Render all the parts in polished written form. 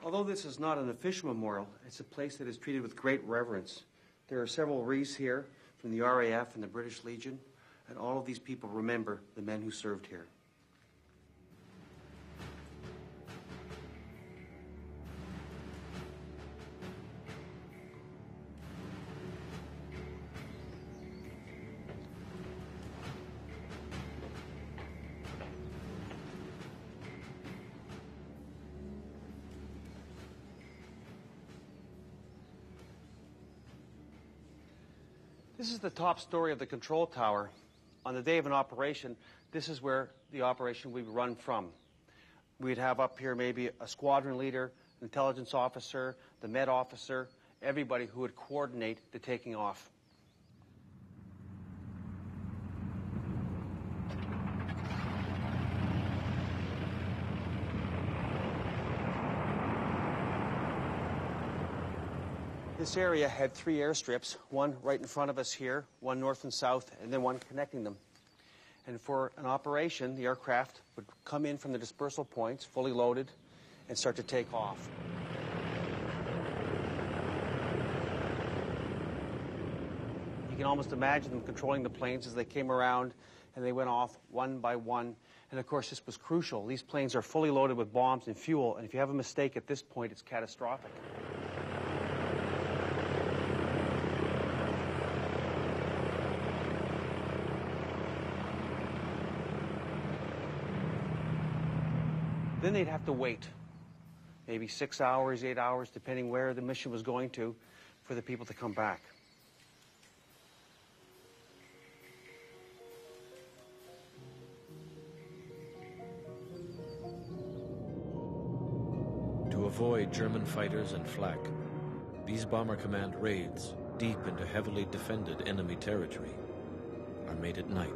Although this is not an official memorial, it's a place that is treated with great reverence. There are several wreaths here from the RAF and the British Legion, and all of these people remember the men who served here. This is the top story of the control tower. On the day of an operation, this is where the operation would be run from. We'd have up here maybe a squadron leader, an intelligence officer, the med officer, everybody who would coordinate the taking off. This area had 3 airstrips, one right in front of us here, one north and south, and then one connecting them. And for an operation, the aircraft would come in from the dispersal points, fully loaded, and start to take off. You can almost imagine them controlling the planes as they came around, and they went off one by one. And of course, this was crucial. These planes are fully loaded with bombs and fuel, and if you have a mistake at this point, it's catastrophic. Then they'd have to wait, maybe 6 hours, 8 hours, depending where the mission was going to, for the people to come back. To avoid German fighters and flak, these Bomber Command raids, deep into heavily defended enemy territory, are made at night.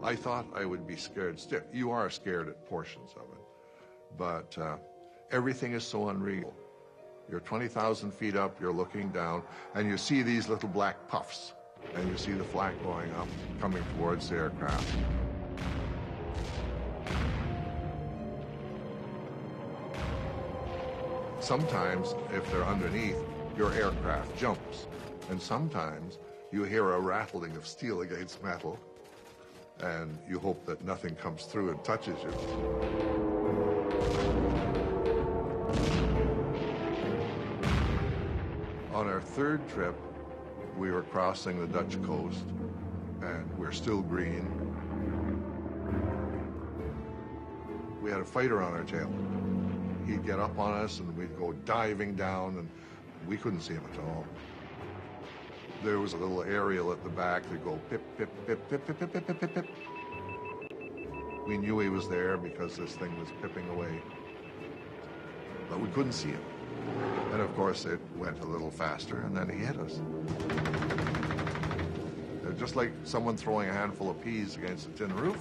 I thought I would be scared. You are scared at portions of it, but everything is so unreal. You're 20,000 feet up, you're looking down, and you see these little black puffs, and you see the flak going up, coming towards the aircraft. Sometimes, if they're underneath, your aircraft jumps, and sometimes you hear a rattling of steel against metal, and you hope that nothing comes through and touches you. On our 3rd trip, we were crossing the Dutch coast, and we're still green. We had a fighter on our tail. He'd get up on us, and we'd go diving down, and we couldn't see him at all. There was a little aerial at the back that go pip, pip, pip, pip, pip, pip, pip, pip, pip, pip. We knew he was there because this thing was pipping away. But we couldn't see him. And of course it went a little faster and then he hit us. Just like someone throwing a handful of peas against a tin roof.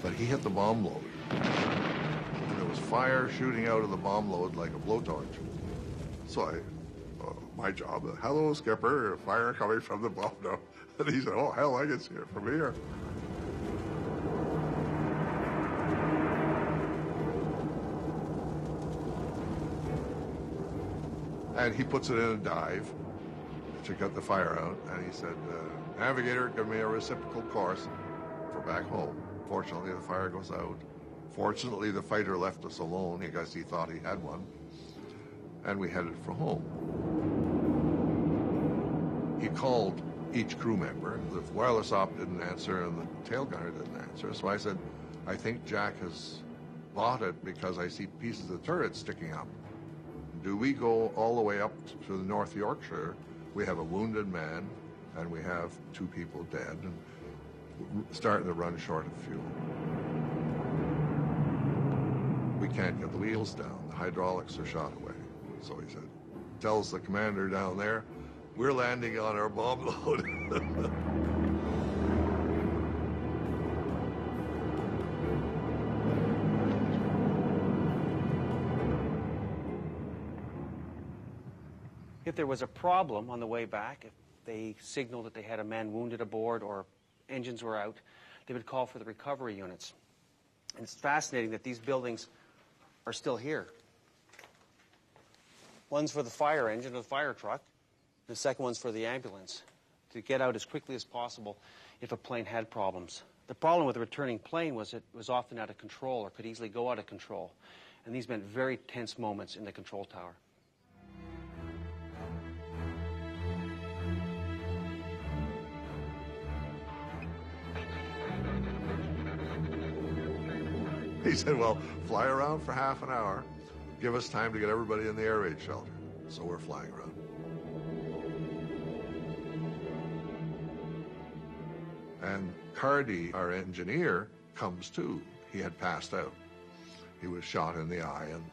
But he hit the bomb load. And there was fire shooting out of the bomb load like a blowtorch. So my job, hello, skipper, fire coming from the bomb now. And he said, oh, hell, I can see it from here. And he puts it in a dive to get the fire out. And he said, navigator, give me a reciprocal course for back home. Fortunately, the fire goes out. Fortunately, the fighter left us alone because he thought he had one. And we headed for home. He called each crew member. The wireless op didn't answer and the tail gunner didn't answer. So I said, I think Jack has bought it because I see pieces of the turret sticking up. Do we go all the way up to the North Yorkshire? We have a wounded man and we have 2 people dead and starting to run short of fuel. We can't get the wheels down. The hydraulics are shot away. So he said, tells the commander down there, we're landing on our bomb load. If there was a problem on the way back, if they signaled that they had a man wounded aboard or engines were out, they would call for the recovery units. And it's fascinating that these buildings are still here. One's for the fire engine or the fire truck. The second one's for the ambulance, to get out as quickly as possible if a plane had problems. The problem with a returning plane was it was often out of control or could easily go out of control. And these meant very tense moments in the control tower. He said, well, fly around for half an hour. Give us time to get everybody in the air raid shelter. So we're flying around. And Hardy, our engineer, comes too. He had passed out. He was shot in the eye and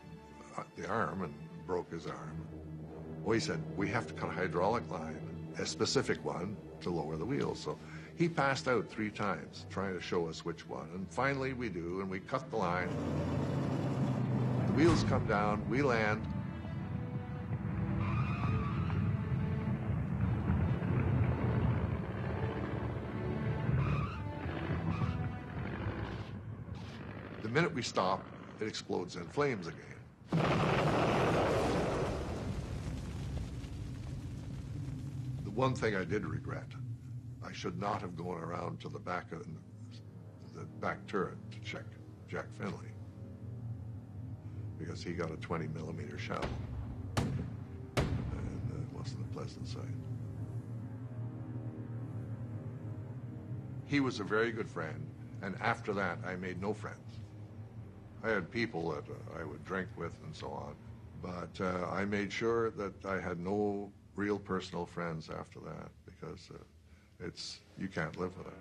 the arm and broke his arm. Well, he said, we have to cut a hydraulic line, a specific one, to lower the wheels. So he passed out 3 times, trying to show us which one. And finally we do, and we cut the line. The wheels come down, we land. The minute we stop, it explodes in flames again. The one thing I did regret, I should not have gone around to the back of the back turret to check Jack Finley, because he got a 20mm shell, and it wasn't a pleasant sight. He was a very good friend, and after that, I made no friends. I had people that I would drink with and so on, but I made sure that I had no real personal friends after that, because you can't live with it.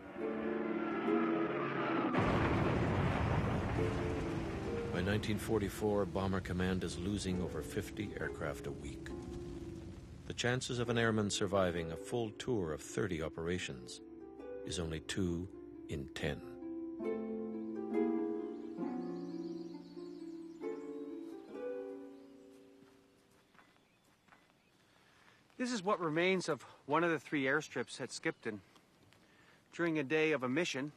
By 1944, Bomber Command is losing over 50 aircraft a week. The chances of an airman surviving a full tour of 30 operations is only 2 in 10. This is what remains of one of the 3 airstrips at Skipton. During a day of a mission,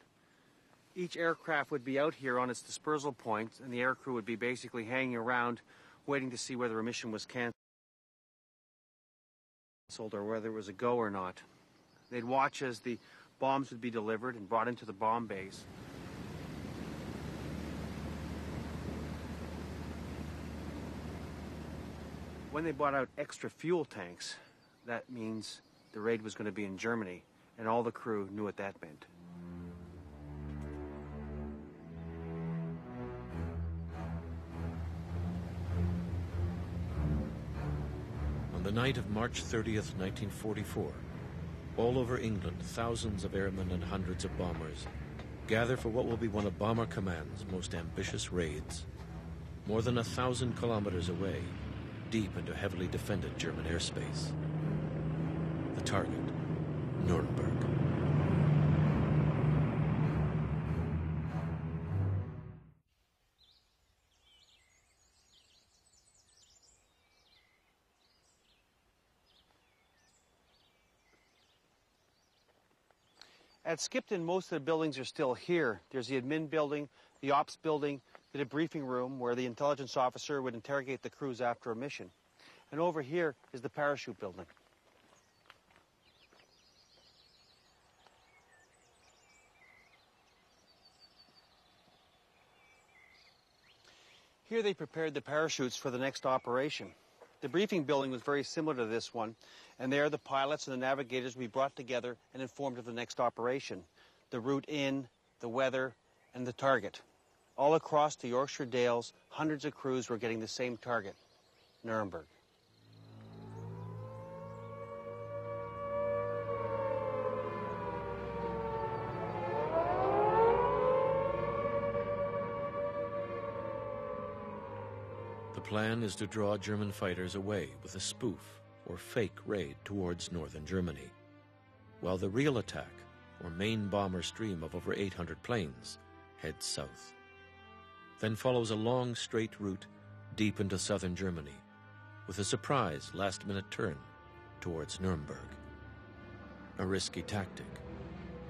each aircraft would be out here on its dispersal point, and the aircrew would be basically hanging around waiting to see whether a mission was canceled or whether it was a go or not. They'd watch as the bombs would be delivered and brought into the bomb bays. When they brought out extra fuel tanks, that means the raid was going to be in Germany, and all the crew knew what that meant. On the night of March 30th, 1944, all over England, thousands of airmen and hundreds of bombers gather for what will be one of Bomber Command's most ambitious raids. More than 1,000 kilometers away, deep into heavily defended German airspace. The target, Nuremberg. At Skipton, most of the buildings are still here. There's the admin building, the ops building, the debriefing room where the intelligence officer would interrogate the crews after a mission. And over here is the parachute building. Here they prepared the parachutes for the next operation. The briefing building was very similar to this one, and there the pilots and the navigators would be brought together and informed of the next operation, the route in, the weather, and the target. All across the Yorkshire Dales, hundreds of crews were getting the same target, Nuremberg. The plan is to draw German fighters away with a spoof or fake raid towards northern Germany, while the real attack, or main bomber stream of over 800 planes, heads south. Then follows a long straight route deep into southern Germany, with a surprise last-minute turn towards Nuremberg. A risky tactic,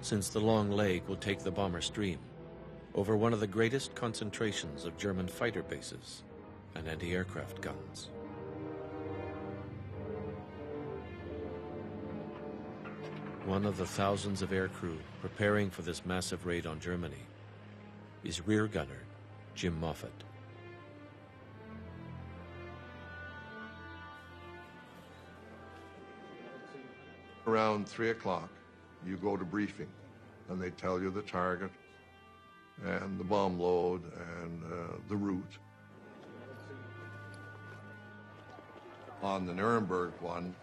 since the long leg will take the bomber stream over one of the greatest concentrations of German fighter bases and anti-aircraft guns. One of the thousands of aircrew preparing for this massive raid on Germany is rear gunner Jim Moffat. Around 3 o'clock, you go to briefing, and they tell you the target and the bomb load and the route. On the Nuremberg one,